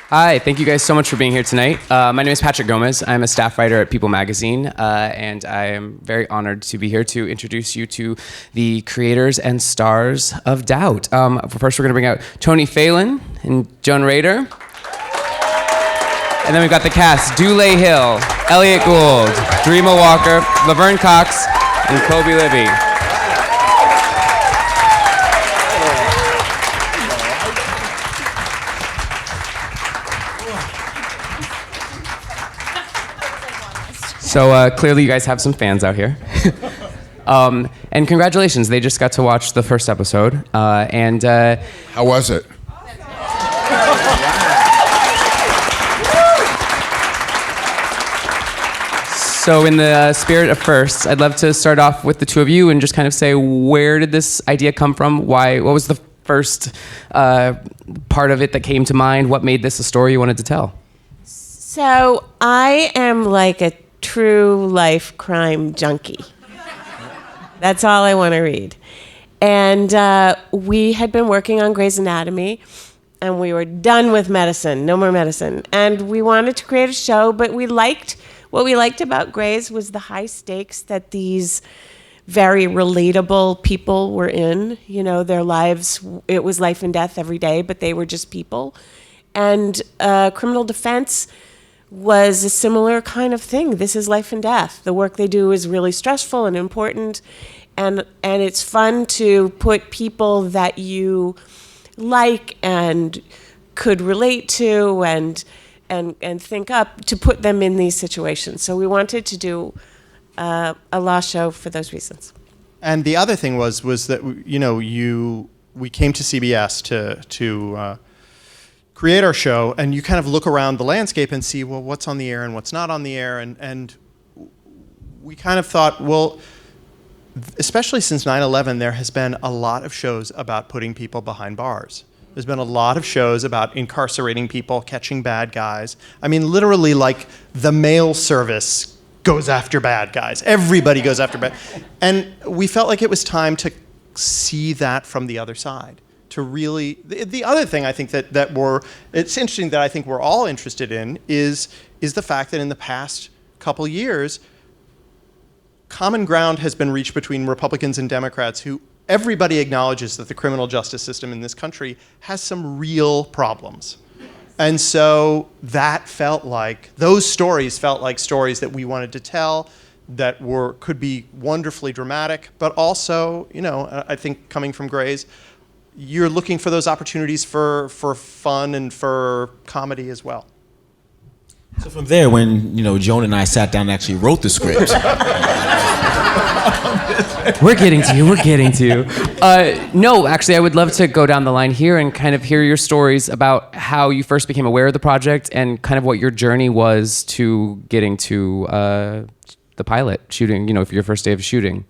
Hi, thank you guys so much for being here tonight. My name is Patrick Gomez. I'm a staff writer at People Magazine, and I am very honored to be here to introduce you to the creators and stars of Doubt. First, we're going to bring out Tony Phelan and Joan Rader. And then we've got the cast: Dulé Hill, Elliott Gould, Dreama Walker, Laverne Cox, and Kobi Libii. So clearly you guys have some fans out here. And congratulations, they just got to watch the first episode. How was it? So in the spirit of first, I'd love to start off with the two of you and just kind of say, where did this idea come from? What was the first part of it that came to mind? What made this a story you wanted to tell? So I am like a true life crime junkie. That's all I want to read. And we had been working on Grey's Anatomy, and we were done with medicine, no more medicine. And we wanted to create a show, but what we liked about Grey's was the high stakes that these very relatable people were in. You know, their lives, it was life and death every day, but they were just people. And criminal defense was a similar kind of thing. This is life and death. The work they do is really stressful and important, and it's fun to put people that you like and could relate to and think up, to put them in these situations. So we wanted to do a law show for those reasons. And the other thing was that we came to CBS to create our show, and you kind of look around the landscape and see, well, what's on the air and what's not on the air, and we kind of thought, well, especially since 9/11, there has been a lot of shows about putting people behind bars. There's been a lot of shows about incarcerating people, catching bad guys. I mean, literally, like, the mail service goes after bad guys. Everybody goes after bad. And we felt like it was time to see that from the other side. To really, the other thing I think it's interesting that I think we're all interested in is the fact that in the past couple years, common ground has been reached between Republicans and Democrats, who everybody acknowledges that the criminal justice system in this country has some real problems. And so those stories felt like stories that we wanted to tell, that could be wonderfully dramatic, but also, I think coming from Grey's, you're looking for those opportunities for fun and for comedy as well. So from there, when Joan and I sat down and actually wrote the script. We're getting to you. No, actually, I would love to go down the line here and kind of hear your stories about how you first became aware of the project and kind of what your journey was to getting to the pilot shooting, for your first day of shooting.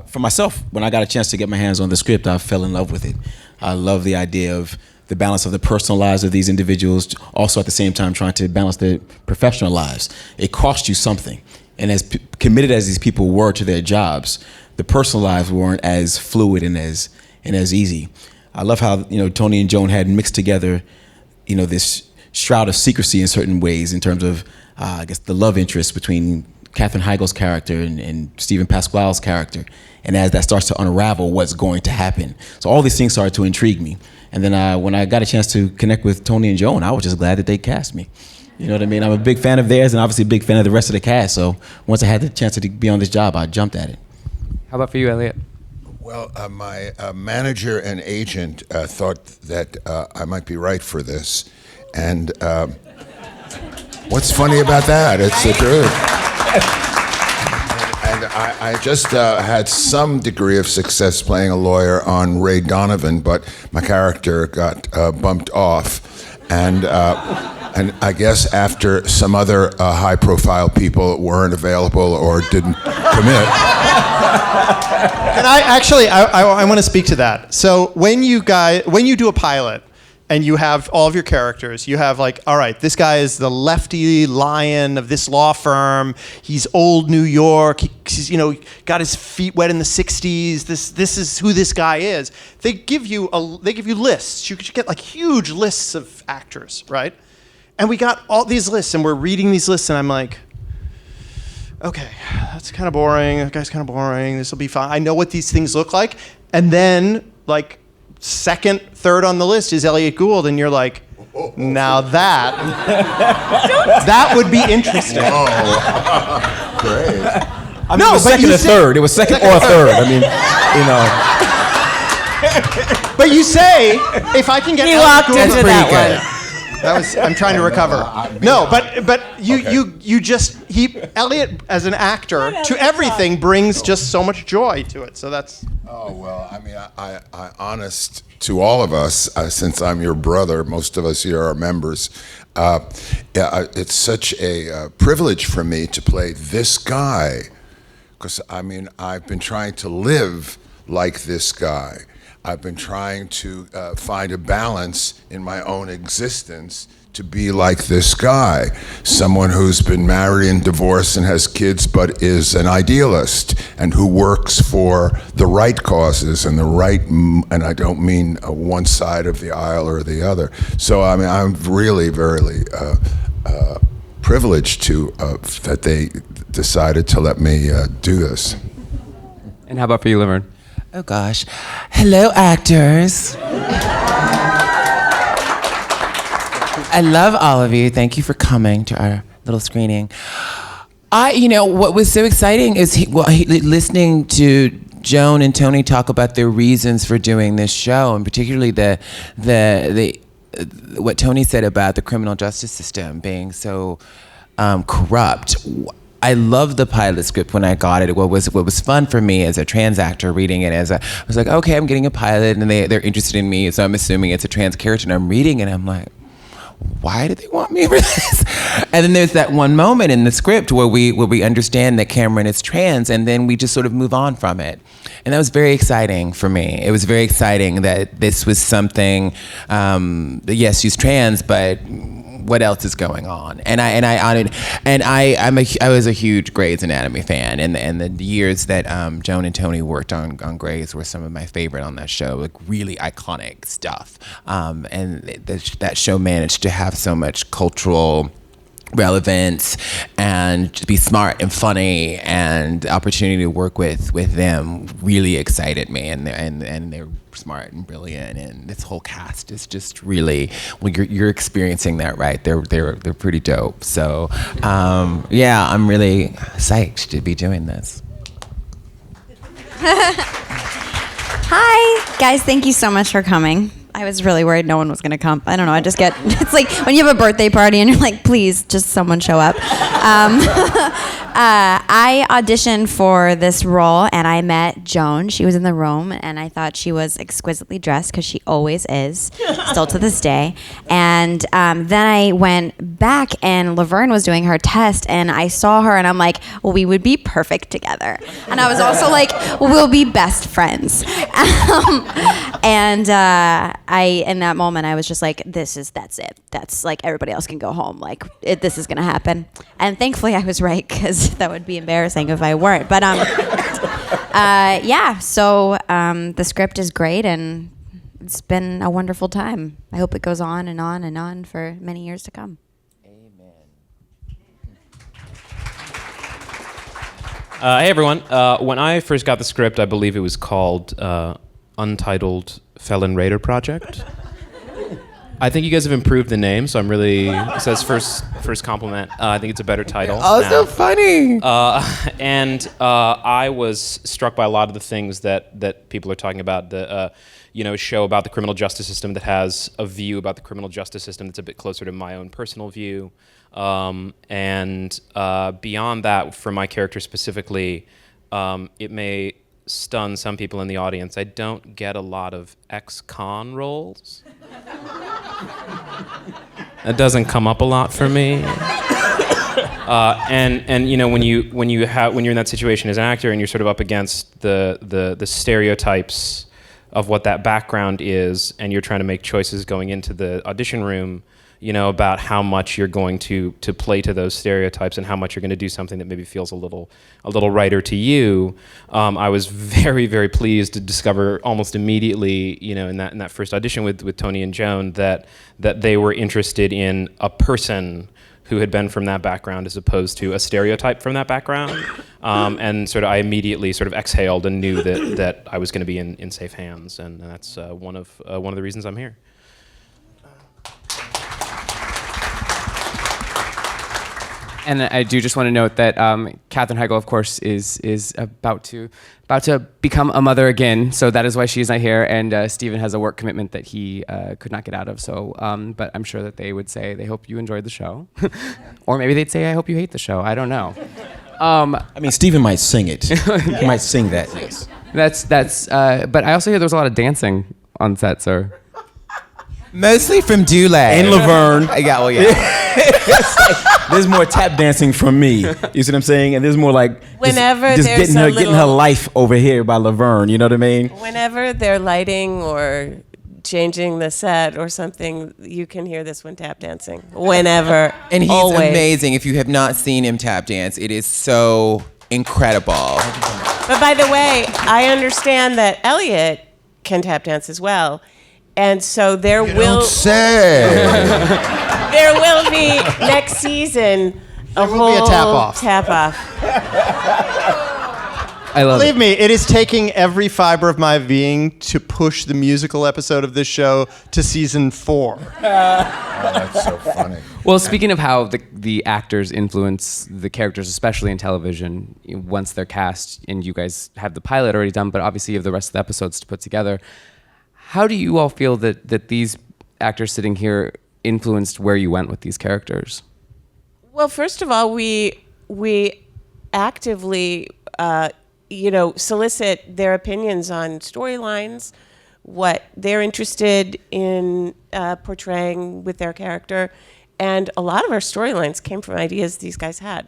For myself, when I got a chance to get my hands on the script, I fell in love with it. I love the idea of the balance of the personal lives of these individuals, also at the same time trying to balance their professional lives. It cost you something. And as committed as these people were to their jobs, the personal lives weren't as fluid and as easy. I love how Tony and Joan had mixed together, this shroud of secrecy in certain ways in terms of, I guess, the love interest between Katherine Heigl's character and Stephen Pasquale's character. And as that starts to unravel, what's going to happen. So all these things started to intrigue me. And then when I got a chance to connect with Tony and Joan, I was just glad that they cast me. You know what I mean? I'm a big fan of theirs and obviously a big fan of the rest of the cast. So once I had the chance to be on this job, I jumped at it. How about for you, Elliott? Well, my manager and agent thought that I might be right for this. And what's funny about that? It's the truth. And I just had some degree of success playing a lawyer on Ray Donovan, but my character got bumped off. And I guess after some other high-profile people weren't available or didn't commit. And I want to speak to that. So when you do a pilot, and you have all of your characters, you have like, all right, this guy is the lefty lion of this law firm. He's old New York. He's got his feet wet in the 60s. This is who this guy is. They give you lists. You get like huge lists of actors, right? And we got all these lists, and we're reading these lists, and I'm like, okay, that's kind of boring. That guy's kind of boring. This will be fine. I know what these things look like. And then, like, second, third on the list is Elliott Gould, and you're like, now that would be interesting. Oh, great. I mean, it was second or third. It was second or third. I mean, But you say, if I can get He Elliott walked Gould, into that one. I'm trying to recover. No, but Elliott as an actor to everything brings just so much joy to it. So that's. Oh, well, I mean, I honest to all of us, since I'm your brother, most of us here are members, it's such a privilege for me to play this guy, because, I mean, I've been trying to live like this guy. I've been trying to find a balance in my own existence to be like this guy, someone who's been married and divorced and has kids but is an idealist and who works for the right causes and the right, and I don't mean one side of the aisle or the other. So I mean, I'm really very privileged that they decided to let me do this. And how about for you, Laverne? Oh gosh. Hello, actors. I love all of you. Thank you for coming to our little screening. What was so exciting is listening to Joan and Tony talk about their reasons for doing this show, and particularly the what Tony said about the criminal justice system being so corrupt. I loved the pilot script when I got it. What was fun for me as a trans actor reading it, I was like, okay, I'm getting a pilot, and they're interested in me, so I'm assuming it's a trans character, and I'm reading it, and I'm like, why do they want me for this? And then there's that one moment in the script where we understand that Cameron is trans, and then we just sort of move on from it. And that was very exciting for me. It was very exciting that this was something, yes, she's trans, but what else is going on? And I was a huge Grey's Anatomy fan, and the years that Joan and Tony worked on Grey's were some of my favorite on that show, like really iconic stuff. And that show managed to have so much cultural relevance and just be smart and funny, and the opportunity to work with them really excited me, and they're smart and brilliant, and this whole cast is just really, well, you're experiencing that, right? They're pretty dope. So yeah, I'm really psyched to be doing this. Hi guys, thank you so much for coming. I was really worried no one was gonna come. I don't know, it's like when you have a birthday party and you're like, please, just someone show up. I auditioned for this role, and I met Joan. She was in the room, and I thought she was exquisitely dressed, because she always is, still to this day. And then I went back, and Laverne was doing her test, and I saw her, and I'm like, well, we would be perfect together. And I was also like, we'll be best friends. And in that moment, I was just like, that's it. That's like, everybody else can go home. Like, this is gonna happen. And thankfully I was right, because that would be embarrassing if I weren't. But yeah, so the script is great, and it's been a wonderful time. I hope it goes on and on and on for many years to come. Hey everyone. When I first got the script, I believe it was called Untitled Felon Raider Project. I think you guys have improved the name, so I'm really, so that's first compliment. I think it's a better title. Oh, now. So funny. And I was struck by a lot of the things that people are talking about. The show about the criminal justice system that has a view about the criminal justice system that's a bit closer to my own personal view. And beyond that, for my character specifically, it may stun some people in the audience. I don't get a lot of ex-con roles. That doesn't come up a lot for me. And when you're in that situation as an actor, and you're sort of up against the stereotypes of what that background is, and you're trying to make choices going into the audition room, about how much you're going to play to those stereotypes and how much you're going to do something that maybe feels a little righter to you. I was very, very pleased to discover almost immediately, in that first audition with Tony and Joan, that they were interested in a person who had been from that background as opposed to a stereotype from that background. And I immediately exhaled and knew that I was going to be in safe hands, and that's one of the reasons I'm here. And I do just want to note that Katherine Heigl, of course, is about to become a mother again. So that is why she's not here. And Stephen has a work commitment that he could not get out of. So, but I'm sure that they would say they hope you enjoyed the show, or maybe they'd say I hope you hate the show. I don't know. Stephen might sing it. He might sing that. Yes. That's. But I also hear there was a lot of dancing on set, sir. Mostly from Dulé. And Laverne. Yeah. There's more tap dancing from me. You see what I'm saying? And there's more like whenever just there's getting her life over here by Laverne. You know what I mean? Whenever they're lighting or changing the set or something, you can hear this one tap dancing. Whenever. And he's always. amazing. If you have not seen him tap dance, it is so incredible. But by the way, I understand that Elliott can tap dance as well. And so there will be next season a whole tap off. I love Believe me, it is taking every fiber of my being to push the musical episode of this show to season 4. Oh, that's so funny. Well, speaking of how the actors influence the characters, especially in television, once they're cast, and you guys have the pilot already done, but obviously you have the rest of the episodes to put together. How do you all feel that these actors sitting here influenced where you went with these characters? Well, first of all, we actively, solicit their opinions on storylines, what they're interested in portraying with their character, and a lot of our storylines came from ideas these guys had.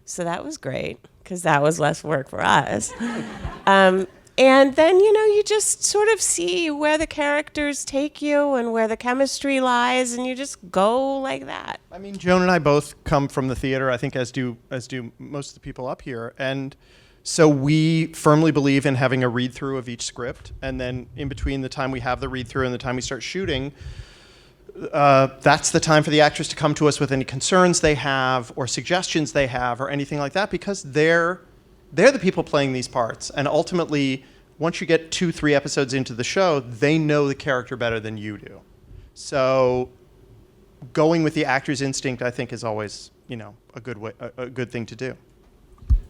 So that was great, because that was less work for us. And then, you just sort of see where the characters take you and where the chemistry lies, and you just go like that. I mean, Joan and I both come from the theater, I think, as do most of the people up here. And so we firmly believe in having a read-through of each script. And then in between the time we have the read-through and the time we start shooting, that's the time for the actors to come to us with any concerns they have or suggestions they have or anything like that, because they're the people playing these parts. And ultimately, once you get 2-3 episodes into the show, they know the character better than you do. So going with the actor's instinct, I think, is always, a good thing to do.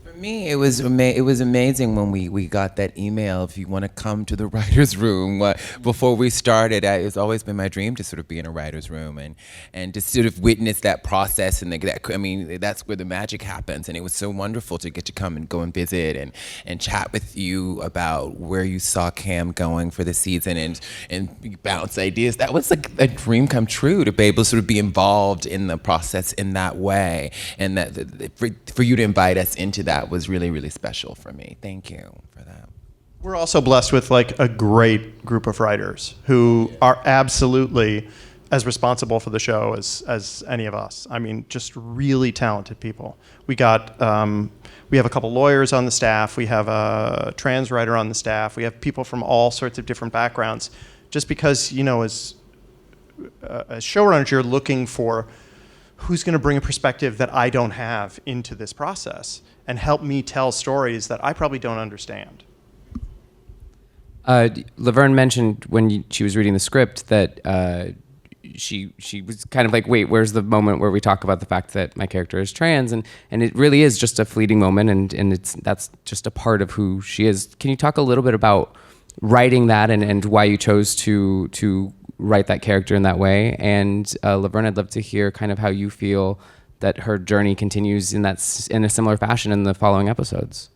For me, it was amazing when we got that email, if you want to come to the writer's room. Before we started, it's always been my dream to sort of be in a writer's room and to sort of witness that process. And that's where the magic happens. And it was so wonderful to get to come and go and visit and chat with you about where you saw Cam going for the season and bounce ideas. That was like a dream come true, to be able to sort of be involved in the process in that way. And that for you to invite us into that was really, really special for me. Thank you for that. We're also blessed with a great group of writers who are absolutely as responsible for the show as any of us. I mean, just really talented people. We have a couple lawyers on the staff. We have a trans writer on the staff. We have people from all sorts of different backgrounds. Just because, as showrunners, you're looking for who's going to bring a perspective that I don't have into this process and help me tell stories that I probably don't understand. Laverne mentioned when she was reading the script that she was kind of like, wait, where's the moment where we talk about the fact that my character is trans? And it really is just a fleeting moment, and that's just a part of who she is. Can you talk a little bit about writing that and why you chose to write that character in that way? And Laverne, I'd love to hear kind of how you feel that her journey continues in a similar fashion in the following episodes.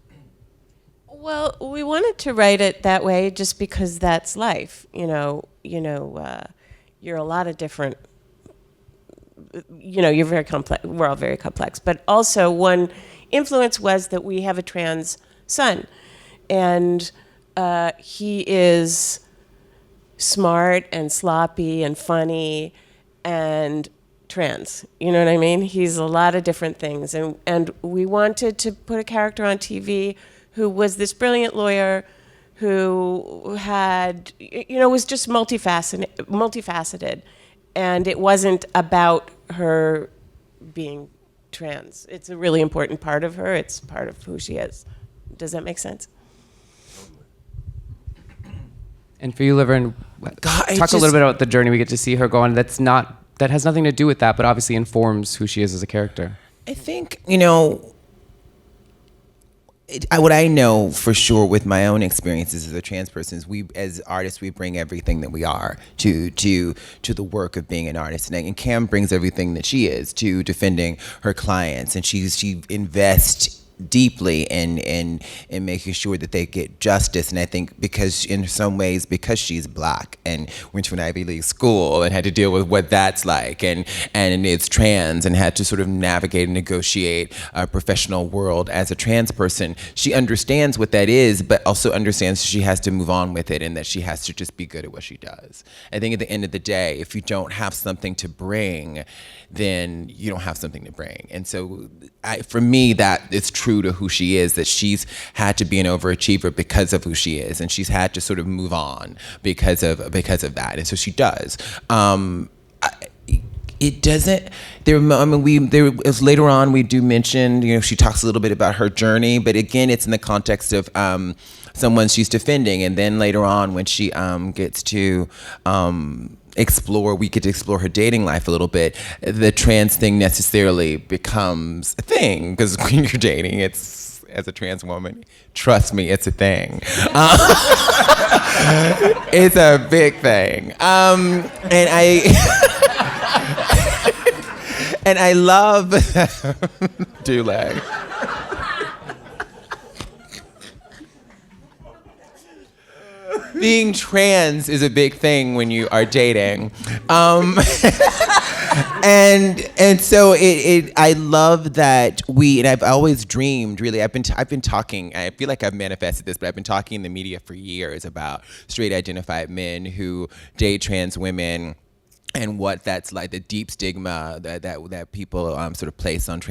Well, we wanted to write it that way just because that's life. You're a lot of different. You're very complex. We're all very complex. But also, one influence was that we have a trans son, and he is smart and sloppy and funny, and trans. You know what I mean? He's a lot of different things. And we wanted to put a character on TV who was this brilliant lawyer who had, was just multifaceted. And it wasn't about her being trans. It's a really important part of her. It's part of who she is. Does that make sense? And for you, Laverne, talk a little bit about the journey we get to see her go on. That has nothing to do with that, but obviously informs who she is as a character. I think, what I know for sure with my own experiences as a trans person is we, as artists, we bring everything that we are to the work of being an artist. And Cam brings everything that she is to defending her clients, and she invests deeply in making sure that they get justice. And I think because in some ways, because she's Black and went to an Ivy League school and had to deal with what that's like, and is trans and had to sort of navigate and negotiate a professional world as a trans person, she understands what that is, but also understands she has to move on with it and that she has to just be good at what she does. I think at the end of the day, if you don't have something to bring, then you don't have something to bring. And so for me, that is true to who she is, that she's had to be an overachiever because of who she is, and she's had to sort of move on because of that, and so she does. It doesn't. Later on we do mention, she talks a little bit about her journey, but again, it's in the context of someone she's defending, and then later on when she gets to we get to explore her dating life a little bit, the trans thing necessarily becomes a thing, because when you're dating, it's, as a trans woman, trust me, it's a thing. It's a big thing. And I love Dulé. Being trans is a big thing when you are dating, and so I love that and I've always dreamed, really. I've been talking. I feel like I've manifested this, but I've been talking in the media for years about straight identified men who date trans women, and what that's like, the deep stigma that people sort of place on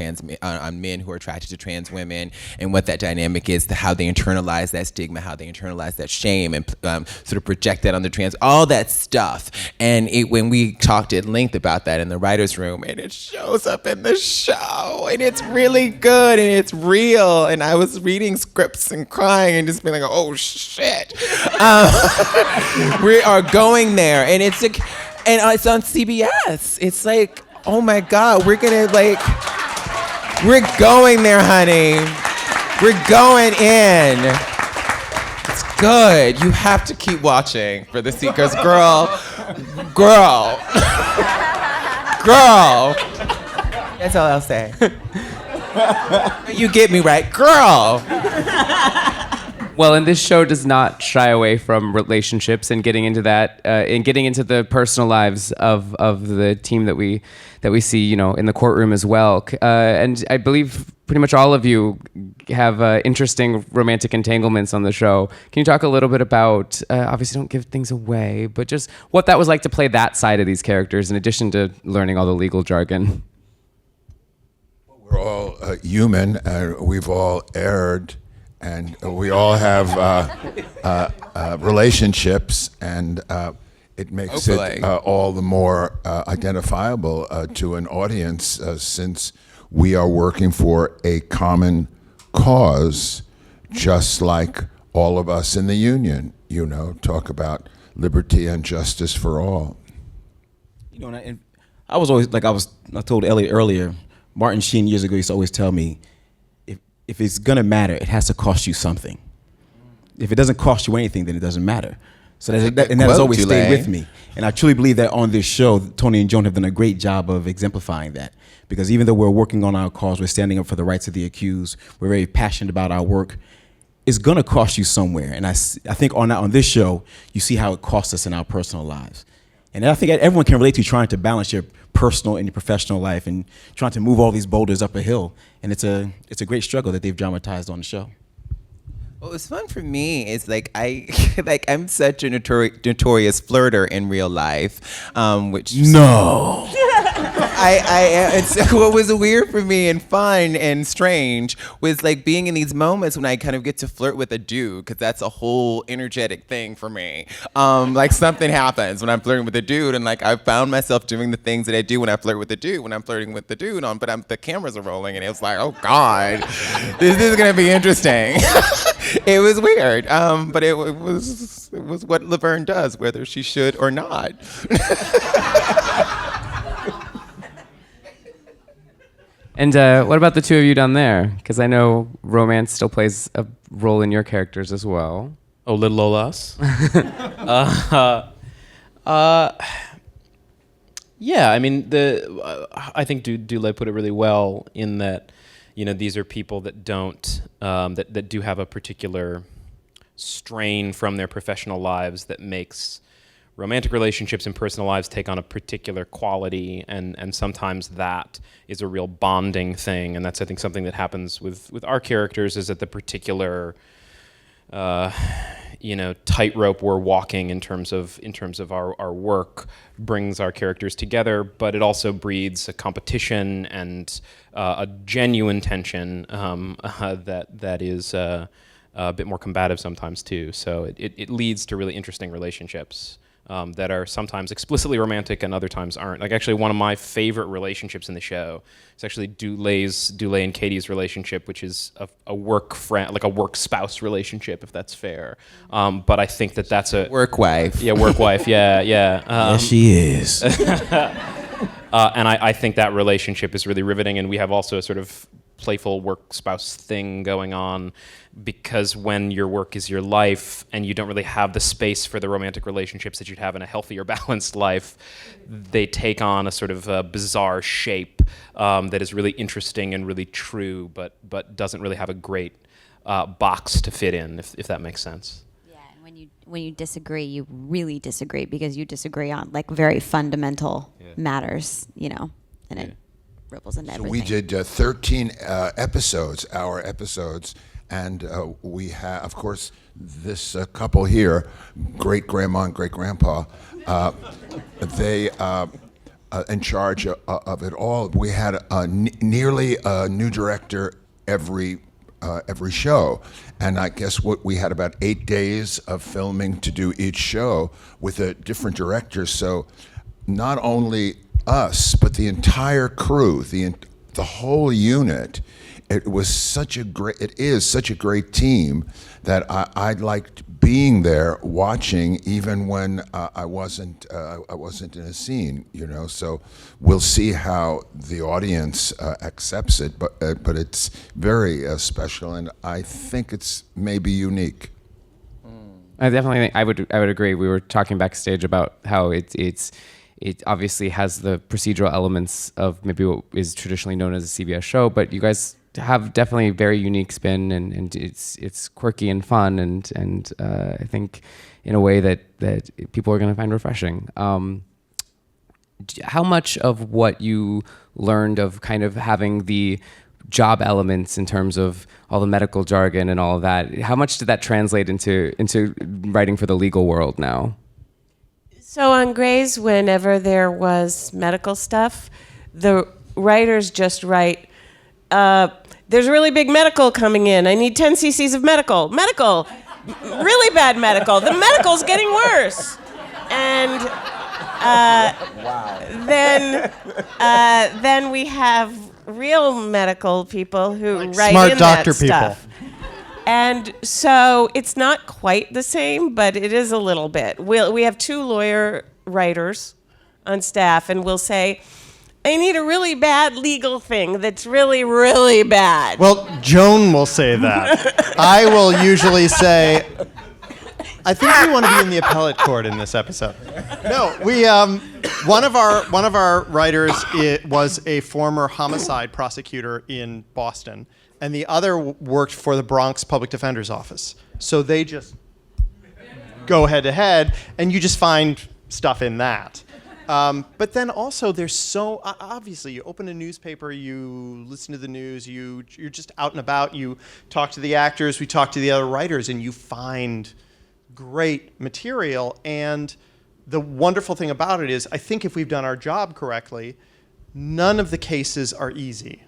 on men who are attracted to trans women, and what that dynamic is, how they internalize that stigma, how they internalize that shame, and sort of project that on the trans, all that stuff. And when we talked at length about that in the writer's room, and it shows up in the show, and it's really good, and it's real, and I was reading scripts and crying and just being like, oh shit. We are going there, and it's on CBS. It's like, oh my God, we're going there, honey. We're going in. It's good. You have to keep watching for the Seekers. Girl. That's all I'll say. You get me right, girl. Well, and this show does not shy away from relationships and getting into that, and getting into the personal lives of the team that we see, in the courtroom as well. And I believe pretty much all of you have interesting romantic entanglements on the show. Can you talk a little bit about, obviously don't give things away, but just what that was like to play that side of these characters in addition to learning all the legal jargon? We're all human, and we've all erred. And we all have relationships, and it makes it all the more identifiable to an audience, since we are working for a common cause, just like all of us in the union, talk about liberty and justice for all. And I was always, I told Elliott earlier, Martin Sheen years ago used to always tell me, if it's gonna matter, it has to cost you something. If it doesn't cost you anything, then it doesn't matter. So that has always stayed with me. And I truly believe that on this show, Tony and Joan have done a great job of exemplifying that. Because even though we're working on our cause, we're standing up for the rights of the accused, we're very passionate about our work, it's gonna cost you somewhere. And I think on this show, you see how it costs us in our personal lives. And I think everyone can relate to trying to balance your personal and your professional life and trying to move all these boulders up a hill. And it's a great struggle that they've dramatized on the show. What was fun for me is I'm such a notorious flirter in real life, which no. It's what was weird for me and fun and strange was like being in these moments when I kind of get to flirt with a dude, because that's a whole energetic thing for me. Like something happens when I'm flirting with a dude, and like I found myself doing the things that I do when I flirt with a dude, when I'm flirting with the dude the cameras are rolling, and it was like, oh God, this is gonna be interesting. It was weird, but it was what Laverne does, whether she should or not. And what about the two of you down there? Because I know romance still plays a role in your characters as well. Oh, little old us. Yeah, I mean, I think Dulé put it really well in that, these are people that don't that do have a particular strain from their professional lives that makes romantic relationships and personal lives take on a particular quality, and sometimes that is a real bonding thing, and that's, I think, something that happens with our characters, is that the particular tightrope we're walking in terms of our work brings our characters together, but it also breeds a competition and a genuine tension that is a bit more combative sometimes too. So it leads to really interesting relationships that are sometimes explicitly romantic and other times aren't. Like, actually, one of my favorite relationships in the show is actually Dulé and Katie's relationship, which is a work friend, like a work spouse relationship, if that's fair. But I think that's a work wife. Yeah, work wife. Yeah. Yes, she is. And I think that relationship is really riveting, and we have also a sort of playful work spouse thing going on, because when your work is your life and you don't really have the space for the romantic relationships that you'd have in a healthier, balanced life, they take on a sort of bizarre shape that is really interesting and really true, but doesn't really have a great box to fit in, if that makes sense. Yeah, and when you disagree, you really disagree, because you disagree on like very fundamental matters, and it ripples into everything. We did 13 episodes, our episodes, and we have, of course, this couple here, great grandma and great grandpa. They in charge of it all. We had nearly a new director every show, and I guess we had about 8 days of filming to do each show with a different director. So not only us, but the entire crew, the whole unit. It is such a great team that I liked being there, watching, even when I wasn't in a scene. So we'll see how the audience accepts it, but it's very special, and I think it's maybe unique. I definitely think I would agree. We were talking backstage about how it obviously has the procedural elements of maybe what is traditionally known as a CBS show, but you guys have definitely a very unique spin, and it's quirky and fun, and I think in a way that people are going to find refreshing. How much of what you learned of kind of having the job elements in terms of all the medical jargon and all of that, how much did that translate into writing for the legal world now? So on Grey's, whenever there was medical stuff, the writers just write, there's really big medical coming in. I need 10 cc's of medical, really bad medical. The medical's getting worse. And then we have real medical people who like write smart in doctor that stuff. And so it's not quite the same, but it is a little bit. We have 2 lawyer writers on staff, and we'll say, I need a really bad legal thing that's really, really bad. Well, Joan will say that. I will usually say, I think we want to be in the appellate court in this episode. No, we one of our writers was a former homicide prosecutor in Boston, and the other worked for the Bronx Public Defender's Office. So they just go head to head, and you just find stuff in that. But then also there's so, obviously you open a newspaper, you listen to the news, you're just out and about, you talk to the actors, we talk to the other writers, and you find great material. And the wonderful thing about it is, I think if we've done our job correctly, none of the cases are easy.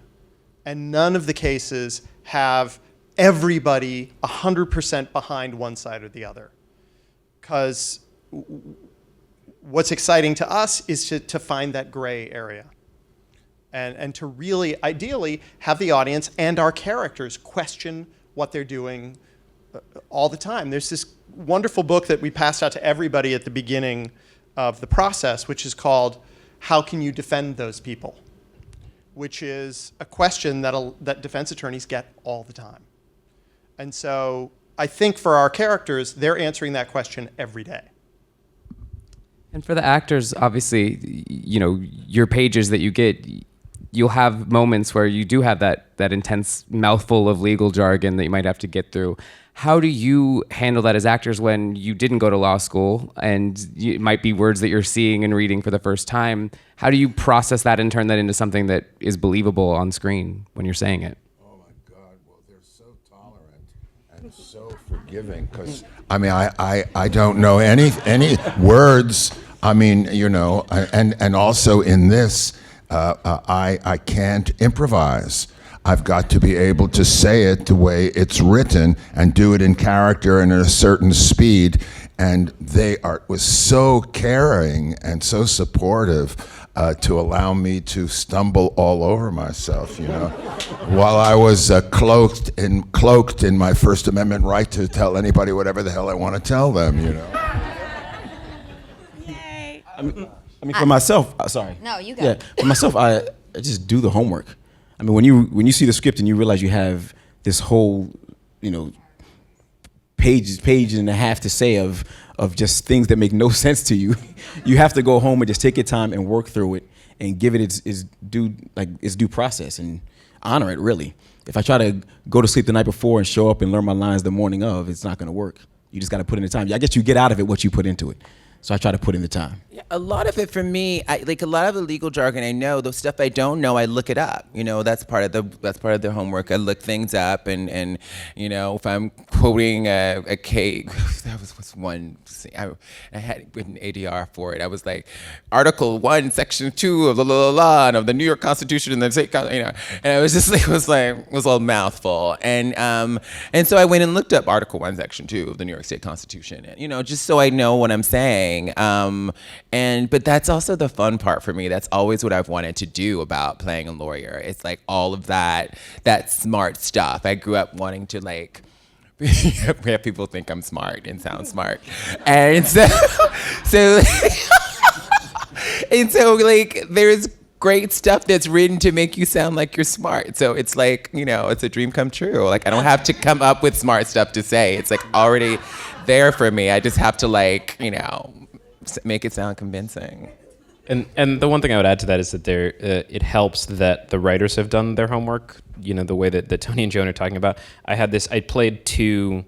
And none of the cases have everybody 100% behind one side or the other. Because what's exciting to us is to find that gray area. And to really, ideally, have the audience and our characters question what they're doing all the time. There's this wonderful book that we passed out to everybody at the beginning of the process, which is called How Can You Defend Those People? Which is a question that defense attorneys get all the time. And so I think for our characters, they're answering that question every day. And for the actors, obviously, your pages that you get, you'll have moments where you do have that intense mouthful of legal jargon that you might have to get through. How do you handle that as actors when you didn't go to law school and it might be words that you're seeing and reading for the first time? How do you process that and turn that into something that is believable on screen when you're saying it? Oh my God, well, they're so tolerant and so forgiving because, I mean, I don't know any words. I mean, and also in this, I can't improvise. I've got to be able to say it the way it's written and do it in character and at a certain speed. And was so caring and so supportive to allow me to stumble all over myself, while I was cloaked in my First Amendment right to tell anybody whatever the hell I want to tell them, Yay. I mean, for myself, sorry. No, you go. Yeah, for myself, I just do the homework. I mean, when you see the script and you realize you have this whole, page and a half to say of just things that make no sense to you, you have to go home and just take your time and work through it and give it its due process and honor it, really. If I try to go to sleep the night before and show up and learn my lines the morning of, it's not going to work. You just got to put in the time. I guess you get out of it what you put into it. So I try to put in the time. Yeah, a lot of it for me, a lot of the legal jargon I know, the stuff I don't know, I look it up. That's part of the homework. I look things up, and if I'm quoting a case, that was one. I had written ADR for it. I was like, Article 1, Section 2 of and of the New York Constitution and the state, and I was just like, it was all mouthful, and so I went and looked up Article 1, Section 2 of the New York State Constitution, just so I know what I'm saying. But that's also the fun part for me. That's always what I've wanted to do about playing a lawyer. It's like all of that smart stuff. I grew up wanting to have people think I'm smart and sound smart. And so there's great stuff that's written to make you sound like you're smart. So it's it's a dream come true. I don't have to come up with smart stuff to say. It's already there for me. I just have to make it sound convincing. And the one thing I would add to that is that it helps that the writers have done their homework. The way that Tony and Joan are talking about. I played two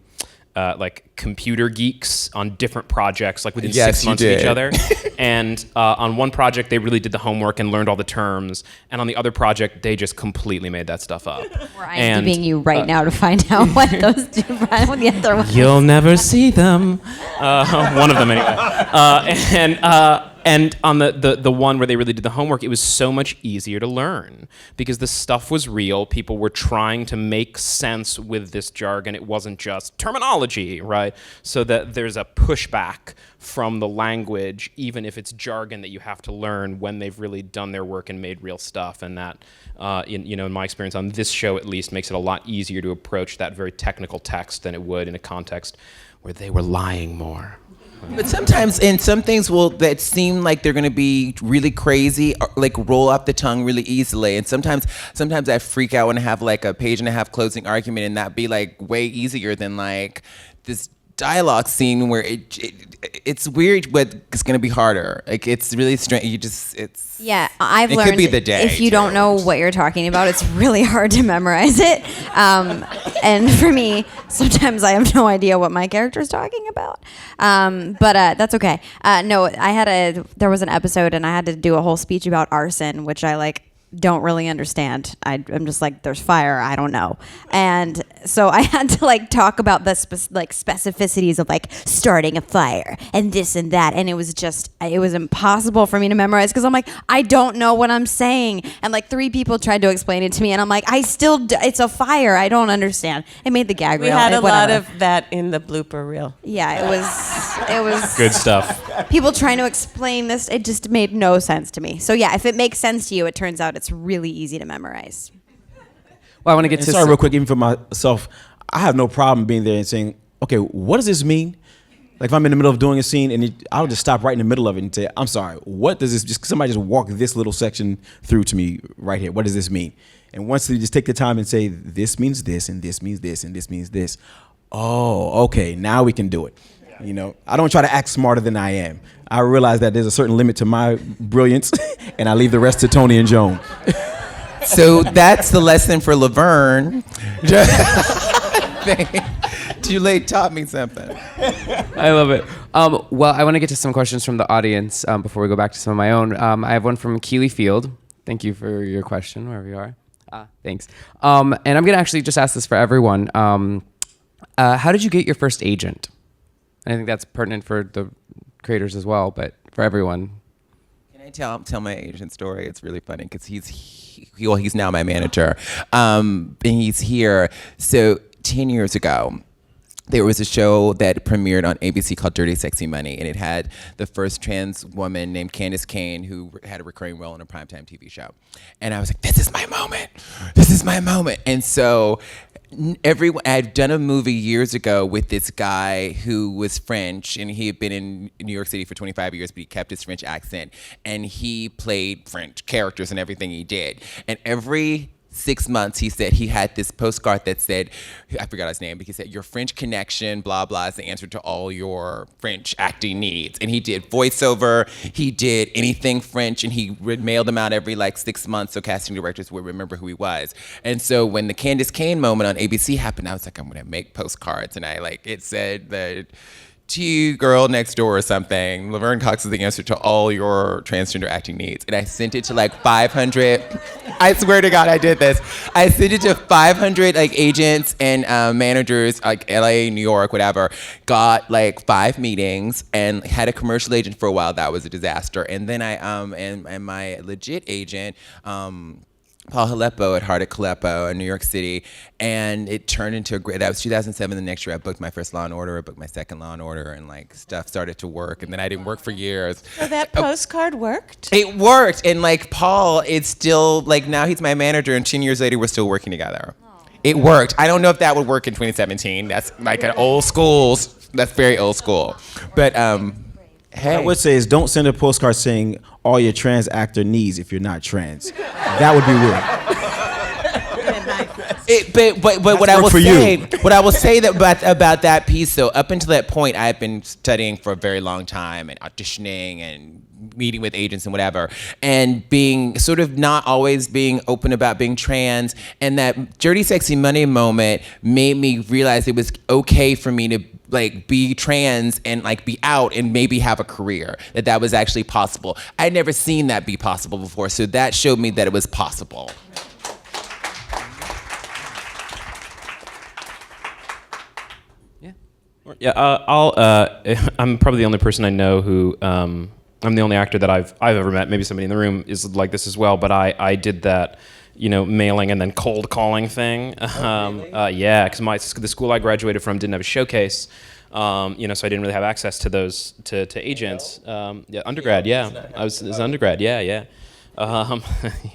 computer geeks on different projects, within 6 months of each other. And on one project, they really did the homework and learned all the terms. And on the other project, they just completely made that stuff up. We're IMDbing you right now to find out what those two what the other ones. You'll never see them. One of them, anyway. And on the one where they really did the homework, it was so much easier to learn because the stuff was real. People were trying to make sense with this jargon. It wasn't just terminology, right? So that there's a pushback from the language, even if it's jargon that you have to learn when they've really done their work and made real stuff. And that, in my experience on this show at least, makes it a lot easier to approach that very technical text than it would in a context where they were lying more. But sometimes, and some things that seem like they're going to be really crazy, roll off the tongue really easily. And sometimes I freak out when I have a page and a half closing argument, and that be way easier than this dialogue scene where it's weird, but it's going to be harder. It's really strange. I've learned it could be the day. If you don't know what you're talking about, it's really hard to memorize it. And for me, sometimes I have no idea what my character is talking about. But that's okay. There was an episode and I had to do a whole speech about arson, which I don't really understand. I'm just like, there's fire, I don't know. And so I had to like talk about the specificities of like starting a fire and this and that. And it was impossible for me to memorize because I'm like, I don't know what I'm saying. And like 3 people tried to explain it to me and I'm like, it's a fire. I don't understand. It made the gag reel. We had a lot of that in the blooper reel. Yeah, it was Good stuff. people trying to explain this. It just made no sense to me. So yeah, if it makes sense to you, it turns out it's really easy to memorize. Well, I want to get to Sorry, real quick, even for myself, I have no problem being there and saying, okay, what does this mean? Like if I'm in the middle of doing a scene and I'll just stop right in the middle of it and say, I'm sorry, what does this, just somebody just walk this little section through to me right here. What does this mean? And once they just take the time and say, this means this and this means this and this means this. Oh, okay, now we can do it. You know, I don't try to act smarter than I am. I realize that there's a certain limit to my brilliance and I leave the rest to Tony and Joan. So that's the lesson for Laverne. Dulé taught me something. I love it. Well, I want to get to some questions from the audience before we go back to some of my own. I have one from Keeley Field. Thank you for your question, wherever you are. Thanks. And I'm going to actually just ask this for everyone. How did you get your first agent? And I think that's pertinent for the creators as well, but for everyone. Can I tell my agent story? It's really funny because he's now my manager, and he's here. So 10 years ago, there was a show that premiered on ABC called Dirty Sexy Money, and it had the first trans woman named Candace Kane who had a recurring role in a primetime TV show. And I was like, this is my moment. This is my moment. And so I'd done a movie years ago with this guy who was French, and he had been in New York City for 25 years, but he kept his French accent, and he played French characters in everything he did. And every 6 months, he said he had this postcard that said, I forgot his name, but he said, your French connection, blah, blah, is the answer to all your French acting needs. And he did voiceover, he did anything French, and he mailed them out every 6 months so casting directors would remember who he was. And so when the Candace Kane moment on ABC happened, I was like, I'm gonna make postcards. And it said that, to you, girl next door or something, Laverne Cox is the answer to all your transgender acting needs. And I sent it to 500, I swear to God I did this. I sent it to 500 agents and managers, LA, New York, whatever, got 5 meetings and had a commercial agent for a while. That was a disaster. And then I, and my legit agent, Paul Haleppo at Heart at Haleppo in New York City, and it turned into that was 2007. The next year I booked my first Law & Order, I booked my second Law & Order, and stuff started to work, and then I didn't work for years. So that postcard worked? It worked, and Paul, it's still, now he's my manager, and 10 years later we're still working together. It worked. I don't know if that would work in 2017. That's an old school, that's very old school. But, hey. What I would say is don't send a postcard saying all your trans actor needs if you're not trans. That would be weird. But what I will say about that piece though, up until that point, I had been studying for a very long time and auditioning and meeting with agents and whatever, and being sort of not always being open about being trans. And that Dirty Sexy Money moment made me realize it was okay for me to be trans and be out and maybe have a career, that was actually possible. I'd never seen that be possible before, so that showed me that it was possible. I'm probably the only person I know who, I'm the only actor that I've ever met, maybe somebody in the room is like this as well, but I did that, mailing and then cold calling thing. Yeah, because the school I graduated from didn't have a showcase, so I didn't really have access to those, to agents. Yeah, undergrad, yeah. I was undergrad, yeah.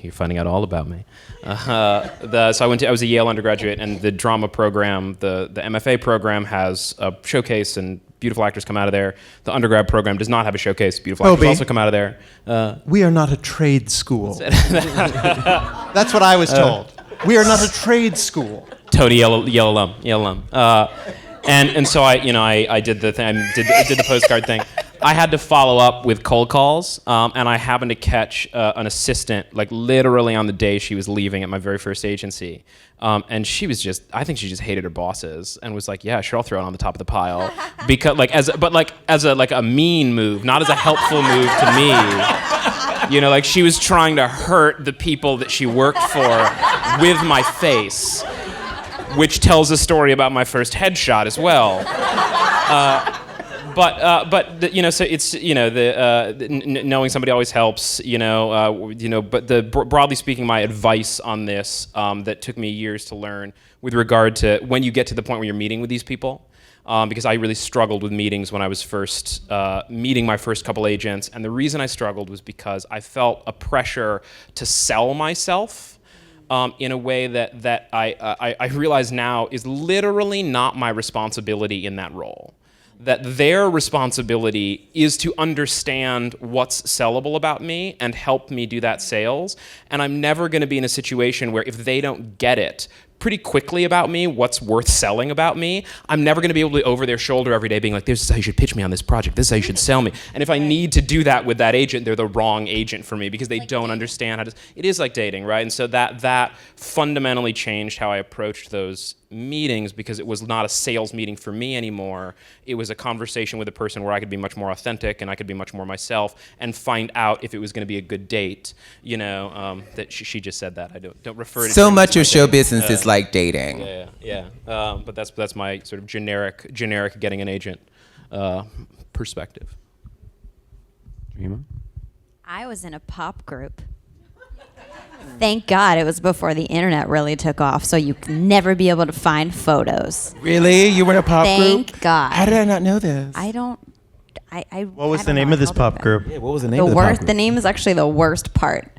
You're finding out all about me. So I was a Yale undergraduate, and the drama program, the MFA program has a showcase, and beautiful actors come out of there. The undergrad program does not have a showcase. Beautiful actors also come out of there. We are not a trade school. That's what I was told. We are not a trade school. Tony, Yale alum. And so I did the thing. I did the postcard thing. I had to follow up with cold calls, and I happened to catch an assistant, literally on the day she was leaving at my very first agency. And she was I think she just hated her bosses and was like, yeah, sure, I'll throw it on the top of the pile. Because as a mean move, not as a helpful move to me. You know, like she was trying to hurt the people that she worked for with my face, which tells a story about my first headshot as well. You know, so it's, you know, knowing somebody always helps, but broadly speaking, my advice on this that took me years to learn with regard to when you get to the point where you're meeting with these people, because I really struggled with meetings when I was first meeting my first couple agents, and the reason I struggled was because I felt a pressure to sell myself in a way that I realize now is literally not my responsibility in that role. That their responsibility is to understand what's sellable about me and help me do that sales. And I'm never going to be in a situation where if they don't get it pretty quickly about me, what's worth selling about me, I'm never going to be able to be over their shoulder every day being like, this is how you should pitch me on this project. This is how you should sell me. And if I need to do that with that agent, they're the wrong agent for me because they don't understand how to, it is like dating, right? And so that fundamentally changed how I approached those meetings because it was not a sales meeting for me anymore. It was a conversation with a person where I could be much more authentic and I could be much more myself and find out if it was going to be a good date. You know, that she just said that. I don't refer to so much of show business is like dating. Yeah. But that's my sort of generic getting an agent perspective. Dreama? I was in a pop group. Thank God it was before the internet really took off, so you could never be able to find photos. Really? You were in a pop group? Thank God. How did I not know this? What was the name of this pop group? Yeah, what was the name of the pop group? The name is actually the worst part.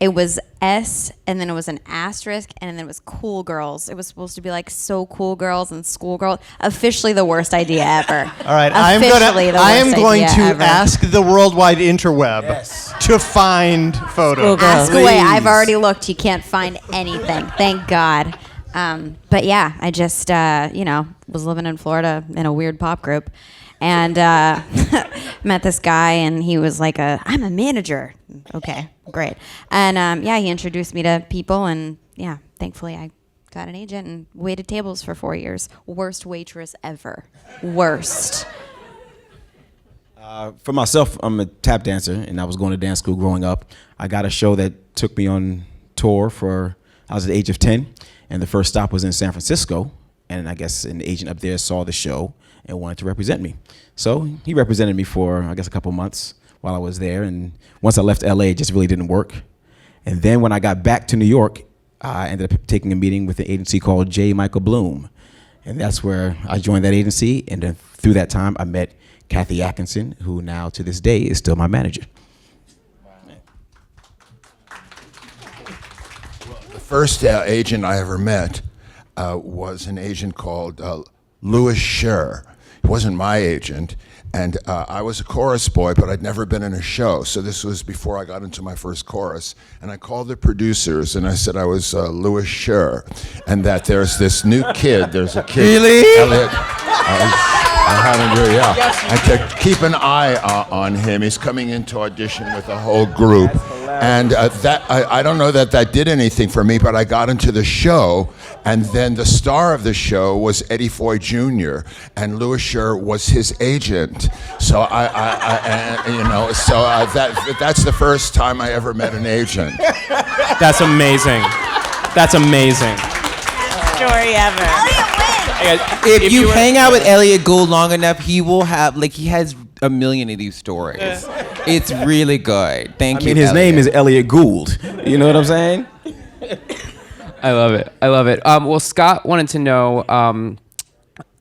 It was S, and then it was an asterisk, and then it was Cool Girls. It was supposed to be like So Cool Girls and School Girls. Officially the worst idea ever. All right, I am going to ask the worldwide interweb to find photos. Ask away. I've already looked. You can't find anything. Thank God. But yeah, I just was living in Florida in a weird pop group. And met this guy, and he was like, I'm a manager. Okay, great. And he introduced me to people, and yeah, thankfully I got an agent and waited tables for 4 years. Worst waitress ever. Worst. For myself, I'm a tap dancer, and I was going to dance school growing up. I got a show that took me on tour I was at the age of 10, and the first stop was in San Francisco, and I guess an agent up there saw the show and wanted to represent me. So he represented me for, I guess, a couple months while I was there. And once I left LA, it just really didn't work. And then when I got back to New York, I ended up taking a meeting with an agency called J. Michael Bloom. And that's where I joined that agency. And then through that time, I met Kathy Atkinson, who now to this day is still my manager. The first agent I ever met was an agent called Louis Scher. He wasn't my agent, and I was a chorus boy, but I'd never been in a show, so this was before I got into my first chorus. And I called the producers, and I said I was Louis Scher, and that there's this new kid, there's a kid, really? Elliott. I haven't really, I to keep an eye on him. He's coming in to audition with a whole group. And I don't know that did anything for me, but I got into the show, and then the star of the show was Eddie Foy Jr., and Louis Scher was his agent. So that's the first time I ever met an agent. That's amazing. That's amazing. Story ever. If you hang out with Elliott Gould long enough, he will have, he has a million of these stories. It's really good. Thank you, his name is Elliott Gould. You know what I'm saying? I love it. Well, Scott wanted to know,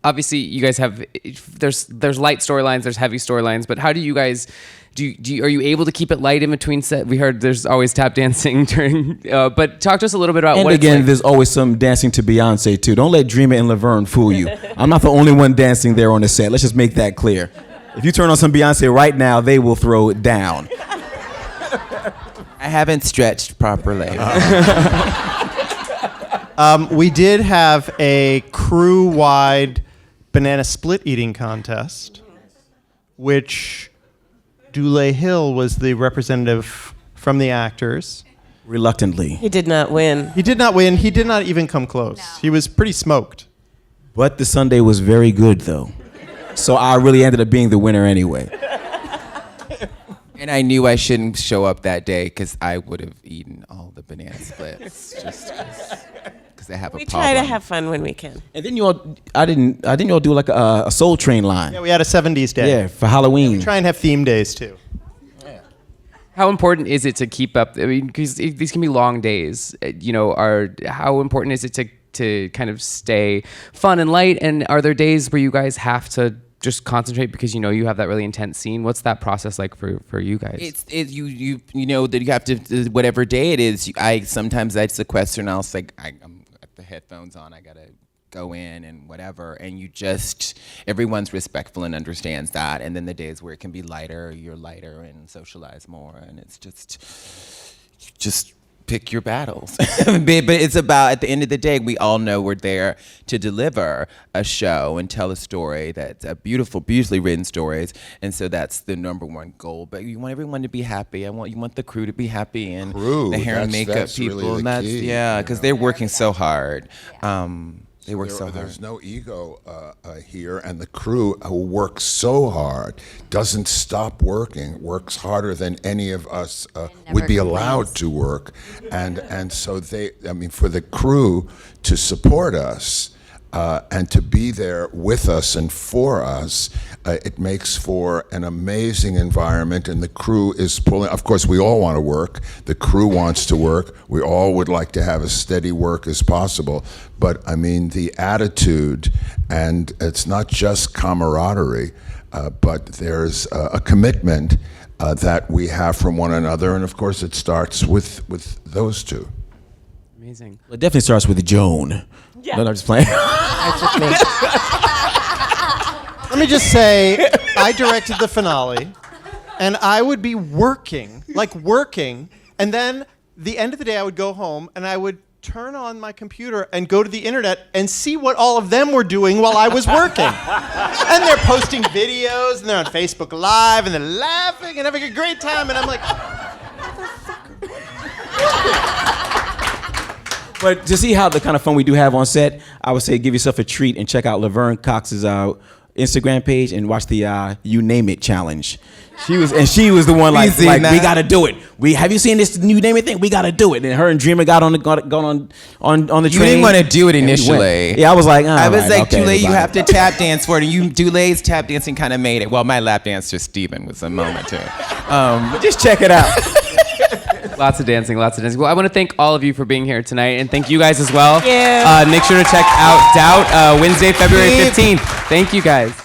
obviously you guys have, there's light storylines, there's heavy storylines, but how do you guys, are you able to keep it light in between set? We heard there's always tap dancing during, but talk to us a little bit about and what again, it's like. there's always some dancing to Beyonce too. Don't let Dreama and Laverne fool you. I'm not the only one dancing there on the set. Let's just make that clear. If you turn on some Beyonce right now, they will throw it down. I haven't stretched properly. We did have a crew-wide banana split eating contest, which Dulé Hill was the representative from the actors. Reluctantly. He did not win. He did not win. He did not even come close. No. He was pretty smoked. But the Sunday was very good, though. So I really ended up being the winner anyway. And I knew I shouldn't show up that day because I would have eaten all the banana splits just because I have a We problem. try to have fun when we can. And then you all, I didn't you all do like a Soul Train line? Yeah, we had a 70s day. Yeah, for Halloween. Try and have theme days too. How important is it to keep up? I mean, because these can be long days. How important is it to kind of stay fun and light? And are there days where you guys have to just concentrate because you have that really intense scene? What's that process like for you guys? You know that you have to, whatever day it is. Sometimes I sequester and I'll say I'm got the headphones on. I gotta go in and whatever, and everyone's respectful and understands that. And then the days where it can be lighter, you're lighter and socialize more, and it's just pick your battles. But it's about, at the end of the day, we all know we're there to deliver a show and tell a story that's a beautifully written stories, and so that's the number one goal. But you want everyone to be happy. You want the crew to be happy, and the hair and makeup that's people, really and the that's key, because they're working so hard. They work so hard. There's no ego here, and the crew who works so hard doesn't stop working, works harder than any of us would be allowed to work. And so for the crew to support us and to be there with us and for us, it makes for an amazing environment, and the crew is pulling. Of course, we all want to work. The crew wants to work. We all would like to have as steady work as possible. But I mean, the attitude, and it's not just camaraderie, but there's a commitment that we have from one another, and of course, it starts with those two. Amazing. Well, it definitely starts with Joan. Yeah. No, I'm just playing. That's with me. Let me just say, I directed the finale, and I would be working, and then the end of the day I would go home and I would turn on my computer and go to the internet and see what all of them were doing while I was working. And they're posting videos, and they're on Facebook Live, and they're laughing and having a great time, and I'm like, But to see how the kind of fun we do have on set, I would say give yourself a treat and check out Laverne Cox's Instagram page and watch the You Name It challenge. She was the one like we gotta do it. Have you seen this You Name It thing? We gotta do it. And her and Dreama got on the train. You didn't want to do it initially. Yeah, I was like, Dulé, you have to tap dance for it. And Dulé's tap dancing kind of made it. Well, my lap dancer Steven was a moment too. But just check it out. Lots of dancing. Well, I want to thank all of you for being here tonight, and thank you guys as well. Thank you. Make sure to check out Doubt Wednesday, February 15th. Thank you guys.